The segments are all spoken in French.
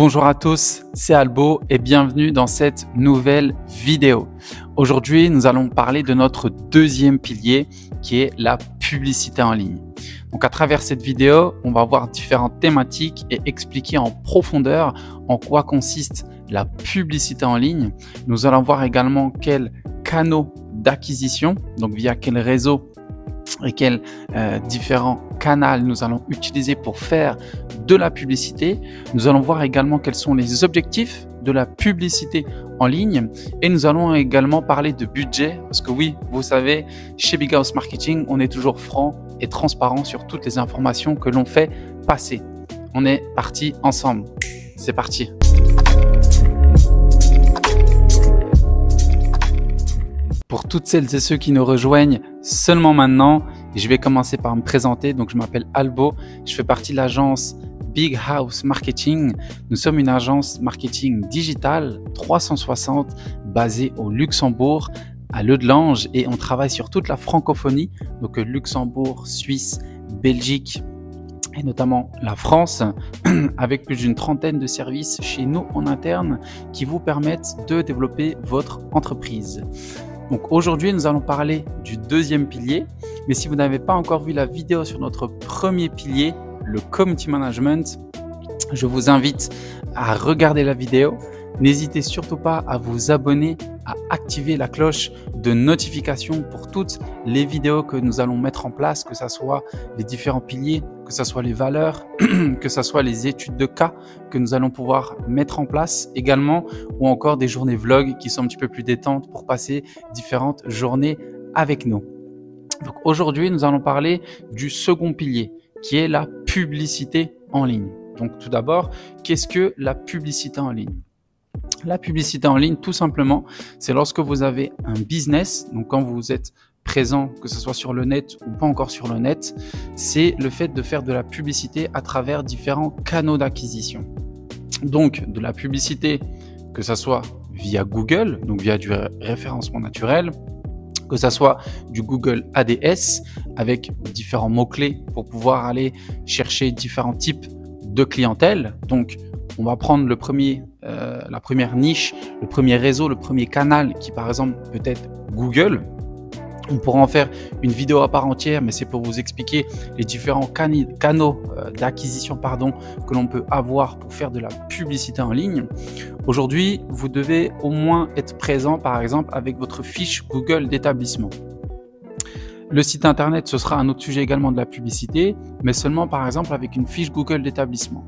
Bonjour à tous, c'est Albo et bienvenue dans cette nouvelle vidéo. Aujourd'hui, nous allons parler de notre deuxième pilier qui est la publicité en ligne. Donc à travers cette vidéo, on va voir différentes thématiques et expliquer en profondeur en quoi consiste la publicité en ligne. Nous allons voir également quels canaux d'acquisition, donc via quel réseau et quels différents canaux nous allons utiliser pour faire de la publicité. Nous allons voir également quels sont les objectifs de la publicité en ligne et nous allons également parler de budget parce que oui, vous savez, chez Big House Marketing, on est toujours franc et transparent sur toutes les informations que l'on fait passer. On est parti ensemble. C'est parti. Pour toutes celles et ceux qui nous rejoignent seulement maintenant, je vais commencer par me présenter. Donc, je m'appelle Albo, je fais partie de l'agence Big House Marketing. Nous sommes une agence marketing digitale 360 basée au Luxembourg, à Leu-de-Lange, et on travaille sur toute la francophonie, donc Luxembourg, Suisse, Belgique et notamment la France, avec plus d'une trentaine de services chez nous en interne qui vous permettent de développer votre entreprise. Donc aujourd'hui, nous allons parler du deuxième pilier, mais si vous n'avez pas encore vu la vidéo sur notre premier pilier, le community management, je vous invite à regarder la vidéo. N'hésitez surtout pas à vous abonner, à activer la cloche de notification pour toutes les vidéos que nous allons mettre en place, que ce soit les différents piliers, que ce soit les valeurs, que ce soit les études de cas que nous allons pouvoir mettre en place également, ou encore des journées vlog qui sont un petit peu plus détentes pour passer différentes journées avec nous. Donc aujourd'hui, nous allons parler du second pilier qui est la publicité en ligne. Donc tout d'abord, qu'est-ce que la publicité en ligne ? La publicité en ligne, tout simplement, c'est lorsque vous avez un business, donc quand vous êtes présent, que ce soit sur le net ou pas encore sur le net, c'est le fait de faire de la publicité à travers différents canaux d'acquisition. Donc, de la publicité, que ce soit via Google, donc via du référencement naturel, que ce soit du Google ADS avec différents mots-clés pour pouvoir aller chercher différents types de clientèle. Donc, on va prendre la première niche, le premier réseau, le premier canal qui par exemple peut être Google. On pourra en faire une vidéo à part entière, mais c'est pour vous expliquer les différents canaux d'acquisition que l'on peut avoir pour faire de la publicité en ligne. Aujourd'hui, vous devez au moins être présent par exemple avec votre fiche Google d'établissement. Le site internet, ce sera un autre sujet également de la publicité, mais seulement par exemple avec une fiche Google d'établissement.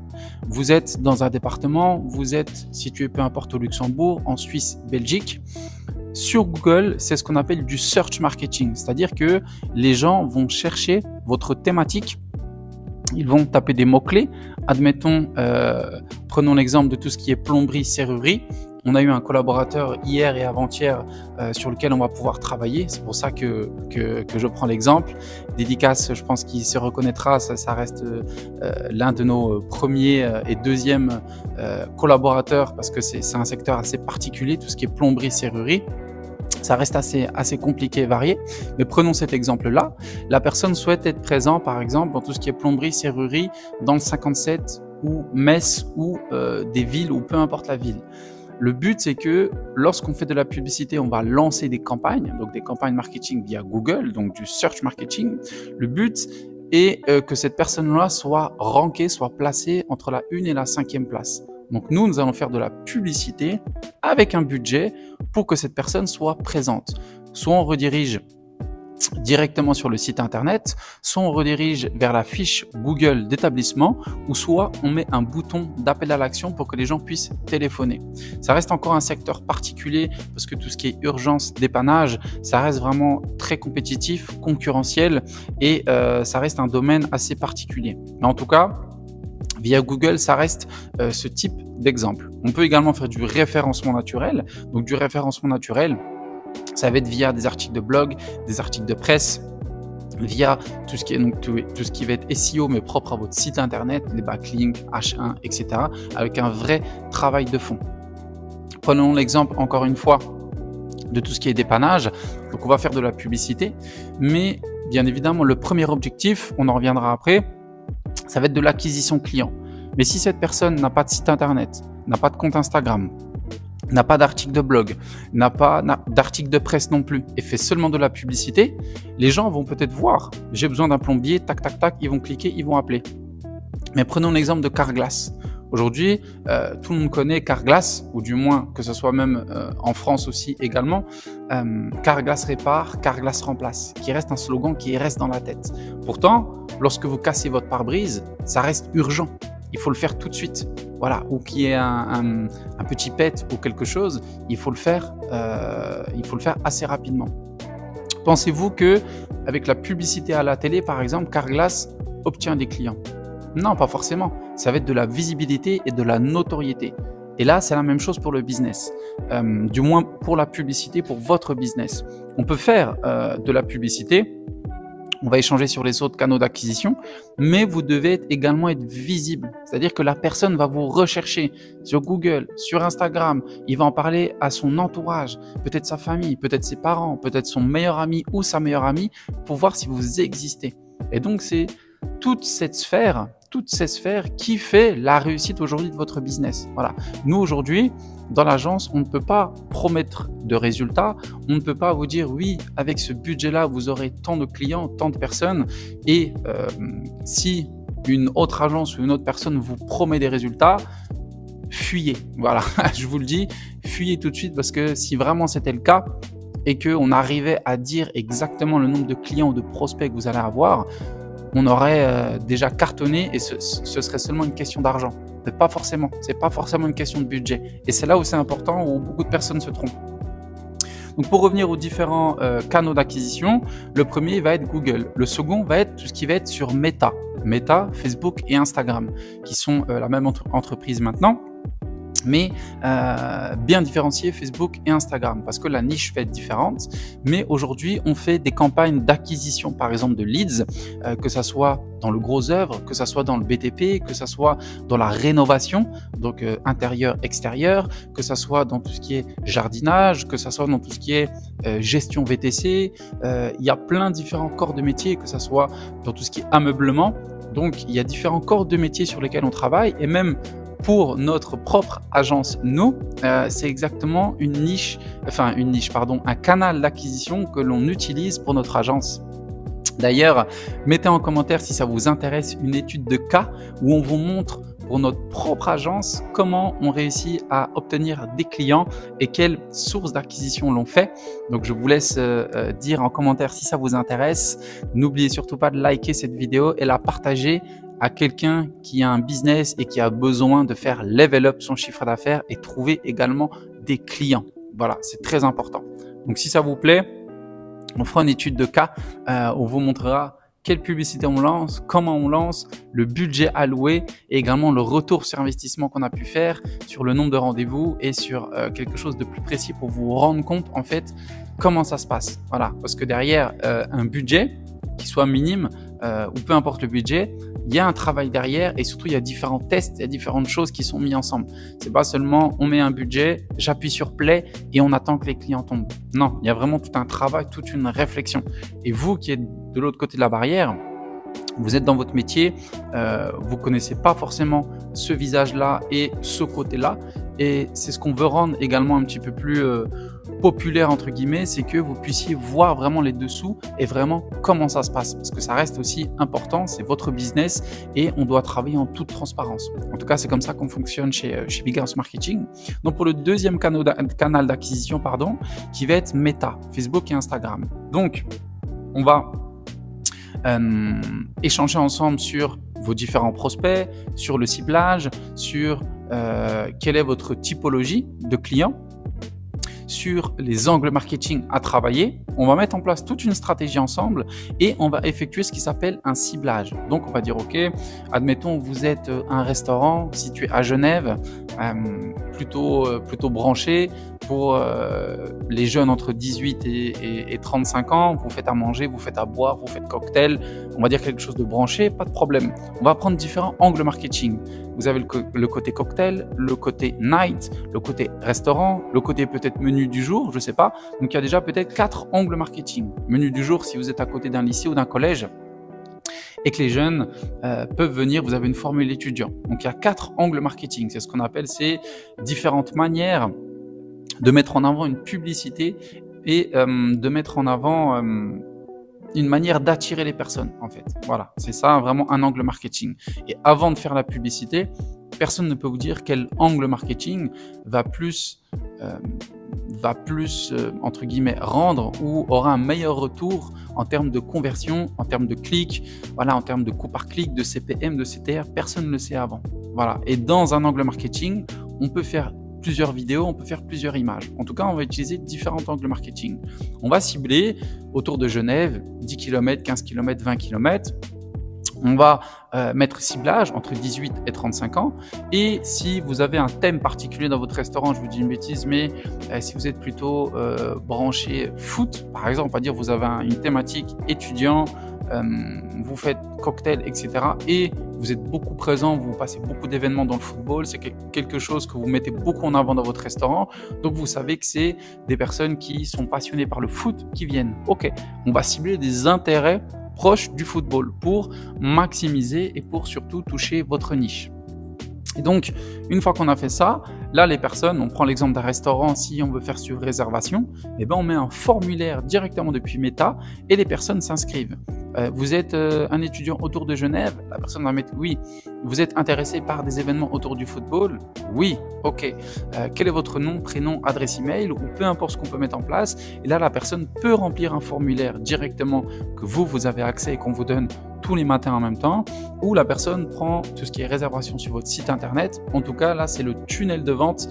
Vous êtes dans un département, vous êtes situé peu importe au Luxembourg, en Suisse, Belgique. Sur Google, c'est ce qu'on appelle du search marketing, c'est-à-dire que les gens vont chercher votre thématique, ils vont taper des mots-clés. Admettons, prenons l'exemple de tout ce qui est plomberie, serrurerie. On a eu un collaborateur hier et avant-hier sur lequel on va pouvoir travailler. C'est pour ça que je prends l'exemple. Dédicace, je pense qu'il se reconnaîtra. Ça reste l'un de nos premiers et deuxièmes collaborateurs parce que c'est un secteur assez particulier, tout ce qui est plomberie, serrurerie. Ça reste assez compliqué et varié. Mais prenons cet exemple-là. La personne souhaite être présente, par exemple, dans tout ce qui est plomberie, serrurerie, dans le 57 ou Metz ou des villes ou peu importe la ville. Le but, c'est que lorsqu'on fait de la publicité, on va lancer des campagnes, donc des campagnes marketing via Google, donc du search marketing. Le but est que cette personne-là soit rankée, soit placée entre la 1 et la 5e place. Donc nous allons faire de la publicité avec un budget pour que cette personne soit présente. Soit on redirige directement sur le site internet, soit on redirige vers la fiche Google d'établissement, ou soit on met un bouton d'appel à l'action pour que les gens puissent téléphoner. Ça reste encore un secteur particulier parce que tout ce qui est urgence, dépannage, ça reste vraiment très compétitif, concurrentiel et ça reste un domaine assez particulier. Mais en tout cas, via Google, ça reste ce type d'exemple. On peut également faire du référencement naturel. Donc du référencement naturel, ça va être via des articles de blog, des articles de presse, via tout ce qui va être SEO mais propre à votre site internet, les backlinks, H1, etc. avec un vrai travail de fond. Prenons l'exemple encore une fois de tout ce qui est dépannage. Donc on va faire de la publicité, mais bien évidemment le premier objectif, on en reviendra après, ça va être de l'acquisition client. Mais si cette personne n'a pas de site internet, n'a pas de compte Instagram, n'a pas d'article de blog, n'a pas d'article de presse non plus, et fait seulement de la publicité, les gens vont peut-être voir, j'ai besoin d'un plombier, tac, tac, tac, ils vont cliquer, ils vont appeler. Mais prenons l'exemple de Carglass. Aujourd'hui, tout le monde connaît Carglass, ou du moins que ce soit même en France aussi également, Carglass répare, Carglass remplace, qui reste un slogan qui reste dans la tête. Pourtant, lorsque vous cassez votre pare-brise, ça reste urgent. Il faut le faire tout de suite. Voilà, ou qu'il y ait un petit pet ou quelque chose, il faut le faire assez rapidement. Pensez-vous que avec la publicité à la télé, par exemple, Carglass obtient des clients? Non, pas forcément. Ça va être de la visibilité et de la notoriété. Et là, c'est la même chose pour le business. Du moins pour la publicité, pour votre business. On peut faire de la publicité. On va échanger sur les autres canaux d'acquisition, mais vous devez également être visible. C'est-à-dire que la personne va vous rechercher sur Google, sur Instagram. Il va en parler à son entourage, peut-être sa famille, peut-être ses parents, peut-être son meilleur ami ou sa meilleure amie pour voir si vous existez. Et donc, c'est toute cette sphère qui fait la réussite aujourd'hui de votre business. Voilà. Nous, aujourd'hui, dans l'agence, on ne peut pas promettre de résultats. On ne peut pas vous dire, oui, avec ce budget-là, vous aurez tant de clients, tant de personnes. Et si une autre agence ou une autre personne vous promet des résultats, fuyez. Voilà, je vous le dis, fuyez tout de suite parce que si vraiment c'était le cas et qu'on arrivait à dire exactement le nombre de clients ou de prospects que vous allez avoir, on aurait déjà cartonné et ce serait seulement une question d'argent. Mais pas forcément, c'est pas forcément une question de budget. Et c'est là où c'est important, où beaucoup de personnes se trompent. Donc pour revenir aux différents canaux d'acquisition, le premier va être Google. Le second va être tout ce qui va être sur Meta. Meta, Facebook et Instagram, qui sont la même entreprise maintenant, mais bien différencier Facebook et Instagram parce que la niche fait être différente. Mais aujourd'hui, on fait des campagnes d'acquisition, par exemple de leads, que ça soit dans le gros œuvre, que ça soit dans le BTP, que ça soit dans la rénovation, donc intérieur, extérieur, que ça soit dans tout ce qui est jardinage, que ça soit dans tout ce qui est gestion VTC. Il y a plein de différents corps de métier, que ça soit dans tout ce qui est ameublement. Donc, il y a différents corps de métier sur lesquels on travaille et même pour notre propre agence, nous, c'est exactement un canal d'acquisition que l'on utilise pour notre agence. D'ailleurs, mettez en commentaire si ça vous intéresse une étude de cas où on vous montre pour notre propre agence comment on réussit à obtenir des clients et quelles sources d'acquisition l'on fait. Donc, je vous laisse dire en commentaire si ça vous intéresse. N'oubliez surtout pas de liker cette vidéo et la partager à quelqu'un qui a un business et qui a besoin de faire level up son chiffre d'affaires et trouver également des clients. Voilà, c'est très important. Donc, si ça vous plaît, on fera une étude de cas où on vous montrera quelle publicité on lance, comment on lance, le budget alloué et également le retour sur investissement qu'on a pu faire sur le nombre de rendez-vous et sur quelque chose de plus précis pour vous rendre compte en fait comment ça se passe. Voilà, parce que derrière un budget qui soit minime ou peu importe le budget, il y a un travail derrière et surtout il y a différents tests, il y a différentes choses qui sont mises ensemble. C'est pas seulement on met un budget, j'appuie sur play et on attend que les clients tombent. Non, il y a vraiment tout un travail, toute une réflexion. Et vous qui êtes de l'autre côté de la barrière, vous êtes dans votre métier, vous connaissez pas forcément ce visage-là et ce côté-là. Et c'est ce qu'on veut rendre également un petit peu plus populaire entre guillemets, c'est que vous puissiez voir vraiment les dessous et vraiment comment ça se passe. Parce que ça reste aussi important, c'est votre business et on doit travailler en toute transparence. En tout cas, c'est comme ça qu'on fonctionne chez Big House Marketing. Donc pour le deuxième canal d'acquisition, qui va être Meta, Facebook et Instagram. Donc, on va échanger ensemble sur vos différents prospects, sur le ciblage, sur quelle est votre typologie de clients, sur les angles marketing à travailler. On va mettre en place toute une stratégie ensemble et on va effectuer ce qui s'appelle un ciblage. Donc, on va dire, OK, admettons, vous êtes un restaurant situé à Genève, plutôt branché pour les jeunes entre 18 et 35 ans. Vous faites à manger, vous faites à boire, vous faites cocktail. On va dire quelque chose de branché, pas de problème. On va prendre différents angles marketing. Vous avez le côté cocktail, le côté night, le côté restaurant, le côté peut-être menu du jour, je sais pas. Donc, il y a déjà peut-être 4 angles marketing. Menu du jour si vous êtes à côté d'un lycée ou d'un collège. et que les jeunes peuvent venir. Vous avez une formule étudiant. Donc il y a 4 angles marketing. C'est ce qu'on appelle ces différentes manières de mettre en avant une publicité et de mettre en avant une manière d'attirer les personnes, en fait. Voilà, c'est ça vraiment un angle marketing. Et avant de faire la publicité, personne ne peut vous dire quel angle marketing va plus entre guillemets rendre ou aura un meilleur retour en termes de conversion, en termes de clics, voilà, en termes de coût par clic, de CPM, de CTR, personne ne le sait avant. Voilà. Et dans un angle marketing, on peut faire plusieurs vidéos, on peut faire plusieurs images. En tout cas, on va utiliser différents angles marketing. On va cibler autour de Genève, 10 km, 15 km, 20 km. On va mettre ciblage entre 18 et 35 ans. Et si vous avez un thème particulier dans votre restaurant, je vous dis une bêtise, mais si vous êtes plutôt branché foot, par exemple, on va dire vous avez une thématique étudiant, vous faites cocktail, etc. Et vous êtes beaucoup présent, vous passez beaucoup d'événements dans le football, c'est quelque chose que vous mettez beaucoup en avant dans votre restaurant. Donc vous savez que c'est des personnes qui sont passionnées par le foot qui viennent. Ok, on va cibler des intérêts proche du football pour maximiser et pour surtout toucher votre niche. Et donc, une fois qu'on a fait ça, là, les personnes, on prend l'exemple d'un restaurant, si on veut faire sur réservation, eh ben, on met un formulaire directement depuis Meta et les personnes s'inscrivent. Vous êtes un étudiant autour de Genève, la personne va mettre oui. Vous êtes intéressé par des événements autour du football? Oui, ok. Quel est votre nom, prénom, adresse email ou peu importe ce qu'on peut mettre en place. Et là, la personne peut remplir un formulaire directement que vous avez accès et qu'on vous donne tous les matins en même temps, ou la personne prend tout ce qui est réservation sur votre site internet. En tout cas, là, c'est le tunnel de vente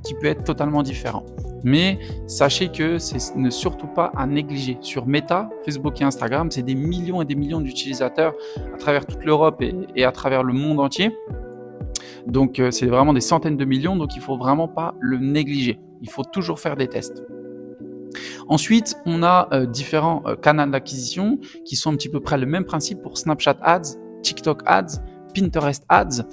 qui peut être totalement différent. Mais sachez que c'est ne surtout pas à négliger. Sur Meta, Facebook et Instagram, c'est des millions et des millions d'utilisateurs à travers toute l'Europe et à travers le monde entier. Donc, c'est vraiment des centaines de millions, donc il ne faut vraiment pas le négliger. Il faut toujours faire des tests. Ensuite, on a différents canaux d'acquisition qui sont un petit peu près le même principe pour Snapchat Ads, TikTok Ads, Pinterest Ads.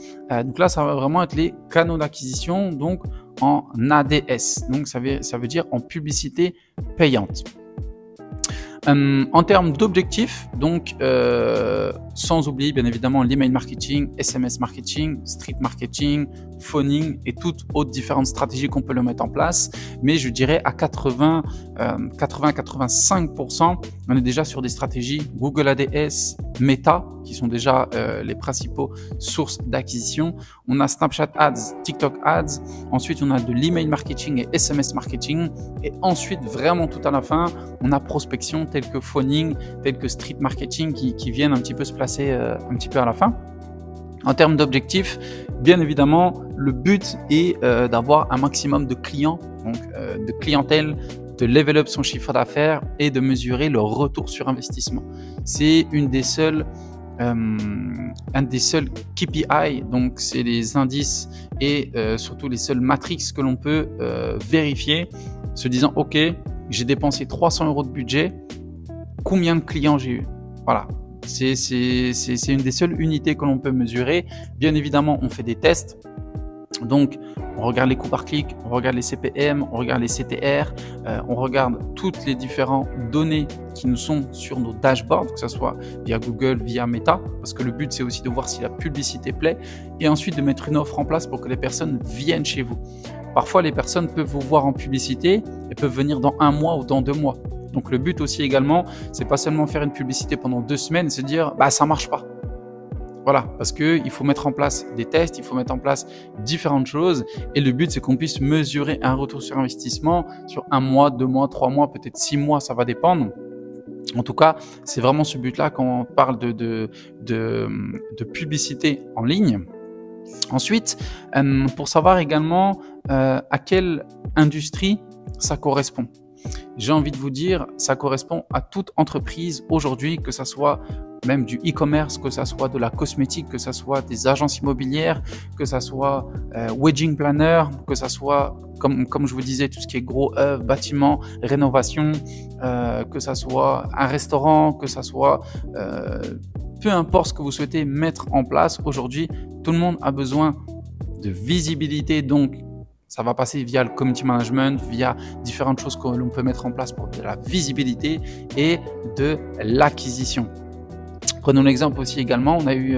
Donc là, ça va vraiment être les canaux d'acquisition donc en ADS. Donc ça veut dire en publicité payante. En termes d'objectifs, donc sans oublier bien évidemment l'email marketing, SMS marketing, street marketing, phoning et toutes autres différentes stratégies qu'on peut le mettre en place. Mais je dirais à 80-85%, on est déjà sur des stratégies Google Ads, Meta, qui sont déjà les principaux sources d'acquisition. On a Snapchat Ads, TikTok Ads. Ensuite, on a de l'email marketing et SMS marketing. Et ensuite, vraiment tout à la fin, on a prospection telle que phoning, telle que street marketing qui viennent un petit peu se placer un petit peu à la fin. En termes d'objectifs, bien évidemment, le but est d'avoir un maximum de clients, donc de clientèle, de level up son chiffre d'affaires et de mesurer le retour sur investissement. C'est un des seuls KPI, donc c'est les indices et surtout les seules matrices que l'on peut vérifier, se disant ok, j'ai dépensé 300 € de budget, combien de clients j'ai eu? Voilà. C'est une des seules unités que l'on peut mesurer. Bien évidemment, on fait des tests. Donc, on regarde les coûts par clic, on regarde les CPM, on regarde les CTR, on regarde toutes les différentes données qui nous sont sur nos dashboards, que ce soit via Google, via Meta, parce que le but, c'est aussi de voir si la publicité plaît et ensuite de mettre une offre en place pour que les personnes viennent chez vous. Parfois, les personnes peuvent vous voir en publicité et peuvent venir dans 1 mois ou dans 2 mois. Donc, le but aussi également, c'est pas seulement faire une publicité pendant 2 semaines et se dire « bah ça marche pas ». Voilà, parce qu'il faut mettre en place des tests, il faut mettre en place différentes choses et le but c'est qu'on puisse mesurer un retour sur investissement sur 1 mois, 2 mois, 3 mois, peut-être 6 mois, ça va dépendre. En tout cas, c'est vraiment ce but-là quand on parle de publicité en ligne. Ensuite, pour savoir également à quelle industrie ça correspond. J'ai envie de vous dire, ça correspond à toute entreprise aujourd'hui, que ça soit même du e-commerce, que ça soit de la cosmétique, que ça soit des agences immobilières, que ça soit wedding planner, que ça soit, comme je vous disais, tout ce qui est gros œuvre, bâtiment, rénovation, que ça soit un restaurant, que ça soit peu importe ce que vous souhaitez mettre en place. Aujourd'hui, tout le monde a besoin de visibilité, donc ça va passer via le community management, via différentes choses que l'on peut mettre en place pour de la visibilité et de l'acquisition. Prenons l'exemple aussi également, on a eu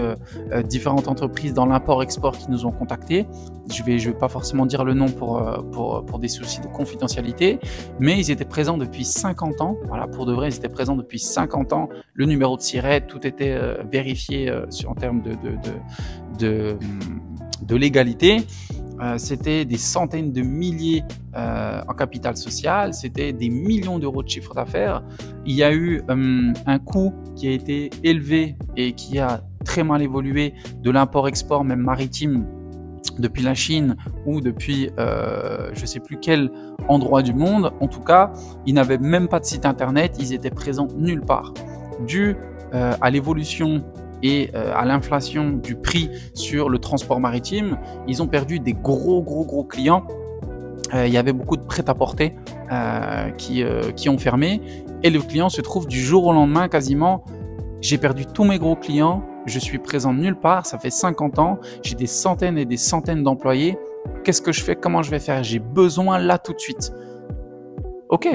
différentes entreprises dans l'import-export qui nous ont contactés. Je vais pas forcément dire le nom pour des soucis de confidentialité, mais ils étaient présents depuis 50 ans. Voilà, pour de vrai, ils étaient présents depuis 50 ans. Le numéro de SIRET, tout était vérifié en termes de légalité. C'était des centaines de milliers en capital social, c'était des millions d'euros de chiffre d'affaires. Il y a eu un coût qui a été élevé et qui a très mal évolué de l'import-export, même maritime, depuis la Chine ou depuis je ne sais plus quel endroit du monde. En tout cas, ils n'avaient même pas de site internet, ils étaient présents nulle part. Dû à l'évolution et à l'inflation du prix sur le transport maritime, ils ont perdu des gros clients. Il y avait beaucoup de prêt-à-porter qui ont fermé et le client se trouve du jour au lendemain quasiment. J'ai perdu tous mes gros clients, je suis présent nulle part, ça fait 50 ans, j'ai des centaines et des centaines d'employés. Qu'est-ce que je fais? Comment je vais faire? J'ai besoin là tout de suite. Ok,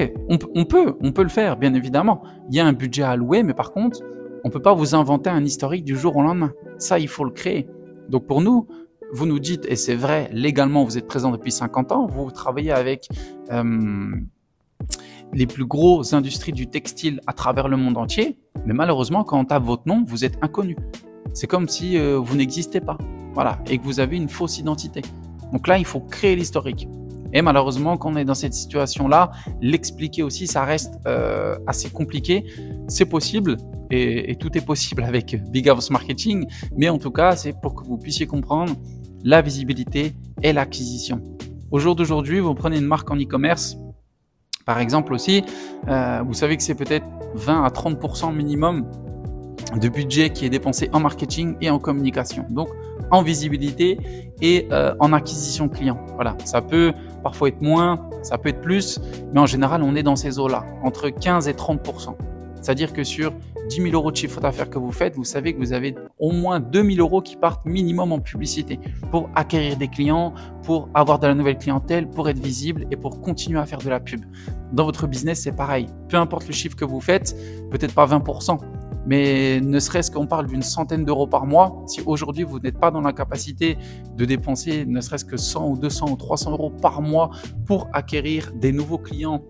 on peut le faire, bien évidemment. Il y a un budget à allouer, mais par contre, on ne peut pas vous inventer un historique du jour au lendemain. Ça, il faut le créer. Donc pour nous, vous nous dites, et c'est vrai, légalement, vous êtes présent depuis 50 ans, vous travaillez avec les plus grosses industries du textile à travers le monde entier, mais malheureusement, quand on tape votre nom, vous êtes inconnu. C'est comme si vous n'existez pas, voilà, et que vous avez une fausse identité. Donc là, il faut créer l'historique. Et malheureusement, quand on est dans cette situation-là, l'expliquer aussi, ça reste assez compliqué. C'est possible, et tout est possible avec Big House Marketing, mais en tout cas, c'est pour que vous puissiez comprendre la visibilité et l'acquisition. Au jour d'aujourd'hui, vous prenez une marque en e-commerce, par exemple aussi, vous savez que c'est peut-être 20 à 30% minimum de budget qui est dépensé en marketing et en communication. Donc, en visibilité et en acquisition client. Voilà, ça peut parfois être moins, ça peut être plus, mais en général, on est dans ces eaux-là, entre 15 et 30%. C'est-à-dire que sur 10 000 euros de chiffre d'affaires que vous faites, vous savez que vous avez au moins 2 000 euros qui partent minimum en publicité pour acquérir des clients, pour avoir de la nouvelle clientèle, pour être visible et pour continuer à faire de la pub. Dans votre business, c'est pareil. Peu importe le chiffre que vous faites, peut-être pas 20%, mais ne serait-ce qu'on parle d'une centaine d'euros par mois, si aujourd'hui vous n'êtes pas dans la capacité de dépenser ne serait-ce que 100 ou 200 ou 300 euros par mois pour acquérir des nouveaux clients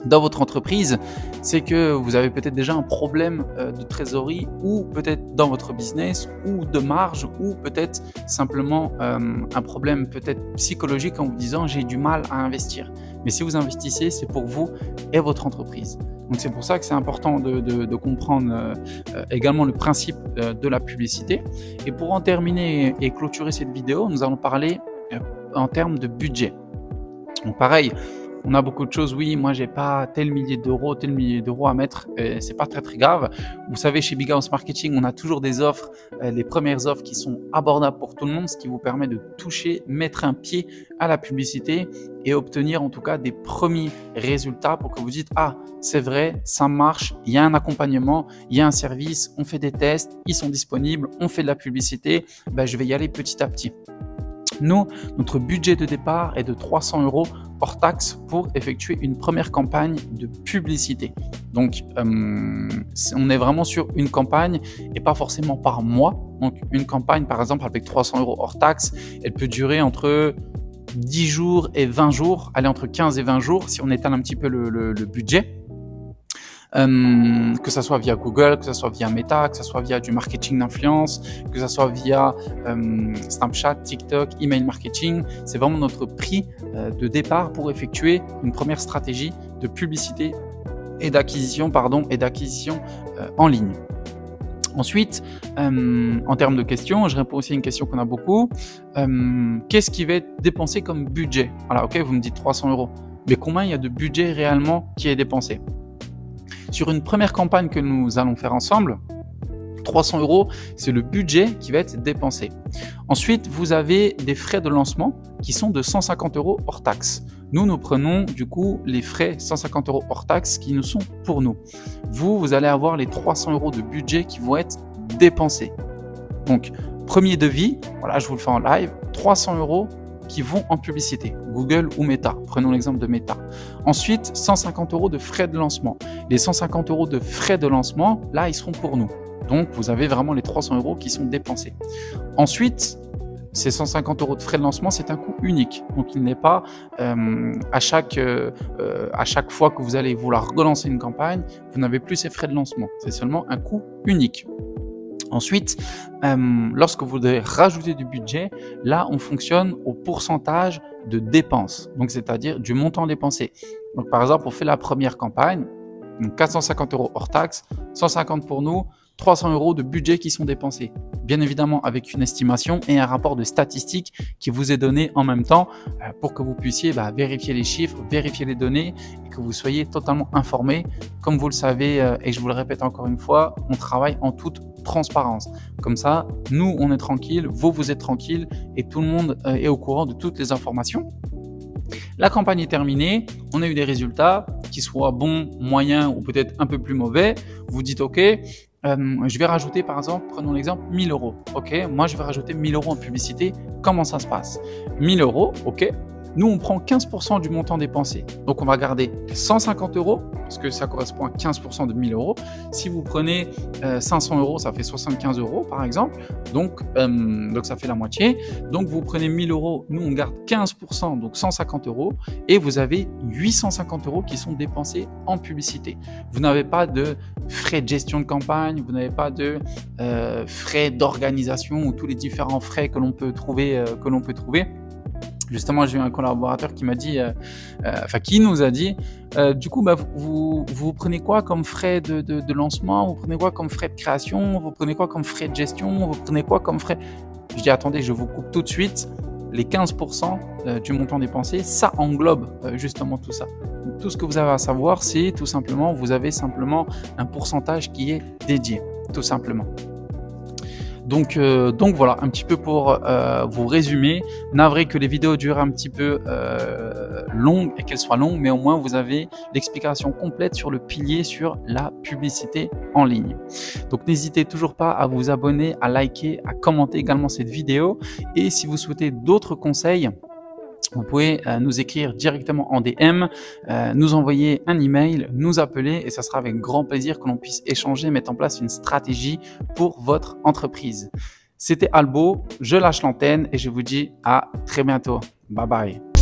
dans votre entreprise, c'est que vous avez peut-être déjà un problème de trésorerie ou peut-être dans votre business ou de marge ou peut-être simplement un problème peut-être psychologique en vous disant j'ai du mal à investir. Mais si vous investissez, c'est pour vous et votre entreprise. Donc c'est pour ça que c'est important de comprendre également le principe de la publicité. Et pour en terminer et clôturer cette vidéo, nous allons parler en termes de budget. Donc pareil, on a beaucoup de choses. Oui, moi, j'ai pas tel millier d'euros à mettre. C'est pas très grave. Vous savez, chez Big House Marketing, on a toujours des offres, les premières offres qui sont abordables pour tout le monde, ce qui vous permet de toucher, mettre un pied à la publicité et obtenir en tout cas des premiers résultats pour que vous dites ah, c'est vrai, ça marche, il y a un accompagnement, il y a un service, on fait des tests, ils sont disponibles, on fait de la publicité, ben, je vais y aller petit à petit. Nous, notre budget de départ est de 300 euros hors taxe pour effectuer une première campagne de publicité. Donc, on est vraiment sur une campagne et pas forcément par mois. Donc, une campagne, par exemple, avec 300 euros hors taxe, elle peut durer entre 10 jours et 20 jours, aller entre 15 et 20 jours si on étale un petit peu le budget. Que ça soit via Google, que ça soit via Meta, que ça soit via du marketing d'influence, que ça soit via Snapchat, TikTok, email marketing, c'est vraiment notre prix de départ pour effectuer une première stratégie de publicité et d'acquisition en ligne. Ensuite, en termes de questions, je réponds aussi à une question qu'on a beaucoup. Qu'est-ce qui va être dépensé comme budget? Voilà, ok, vous me dites 300 euros, mais combien il y a de budget réellement qui est dépensé? Sur une première campagne que nous allons faire ensemble, 300 euros, c'est le budget qui va être dépensé. Ensuite, vous avez des frais de lancement qui sont de 150 euros hors taxe. Nous prenons du coup les frais 150 euros hors taxe qui nous sont pour nous. Vous allez avoir les 300 euros de budget qui vont être dépensés. Donc, premier devis, voilà, je vous le fais en live, 300 euros qui vont en publicité, Google ou Meta. Prenons l'exemple de Meta. Ensuite, 150 euros de frais de lancement. Les 150 euros de frais de lancement, là, ils seront pour nous. Donc, vous avez vraiment les 300 € qui sont dépensés. Ensuite, ces 150 € de frais de lancement, c'est un coût unique. Donc, il n'est pas à chaque fois que vous allez vouloir relancer une campagne, vous n'avez plus ces frais de lancement. C'est seulement un coût unique. Ensuite, lorsque vous devez rajouter du budget, là, on fonctionne au pourcentage de dépenses, donc c'est-à-dire du montant dépensé. Donc, par exemple, on fait la première campagne, donc 450 € hors taxe, 150 pour nous, 300 € de budget qui sont dépensés. Bien évidemment, avec une estimation et un rapport de statistiques qui vous est donné en même temps pour que vous puissiez vérifier les chiffres, vérifier les données et que vous soyez totalement informé. Comme vous le savez, et je vous le répète encore une fois, on travaille en toute transparence. Comme ça, nous, on est tranquille, vous êtes tranquille et tout le monde est au courant de toutes les informations. La campagne est terminée, on a eu des résultats, qu'ils soient bons, moyens ou peut-être un peu plus mauvais. Vous dites OK, je vais rajouter par exemple, prenons l'exemple 1000 €. OK, moi je vais rajouter 1000 € en publicité. Comment ça se passe? 1000 €, OK. Nous, on prend 15% du montant dépensé. Donc, on va garder 150 € parce que ça correspond à 15% de 1000 €. Si vous prenez 500 €, ça fait 75 € par exemple. Donc, ça fait la moitié. Donc, vous prenez 1000 €, nous, on garde 15%, donc 150 € et vous avez 850 € qui sont dépensés en publicité. Vous n'avez pas de frais de gestion de campagne, vous n'avez pas de frais d'organisation ou tous les différents frais que l'on peut trouver. Justement, j'ai eu un collaborateur qui m'a dit, qui nous a dit, du coup, vous prenez quoi comme frais de lancement? Vous prenez quoi comme frais de création? Vous prenez quoi comme frais de gestion? Vous prenez quoi comme frais? Je dis, attendez, je vous coupe tout de suite. Les 15% du montant dépensé, ça englobe justement tout ça. Donc, tout ce que vous avez à savoir, c'est tout simplement, vous avez simplement un pourcentage qui est dédié, tout simplement. Donc voilà, un petit peu pour vous résumer. Navré que les vidéos durent un petit peu longues et qu'elles soient longues, mais au moins vous avez l'explication complète sur le pilier sur la publicité en ligne. Donc n'hésitez toujours pas à vous abonner, à liker, à commenter également cette vidéo. Et si vous souhaitez d'autres conseils, vous pouvez nous écrire directement en DM, nous envoyer un email, nous appeler et ça sera avec grand plaisir que l'on puisse échanger, mettre en place une stratégie pour votre entreprise. C'était Albo, je lâche l'antenne et je vous dis à très bientôt. Bye bye.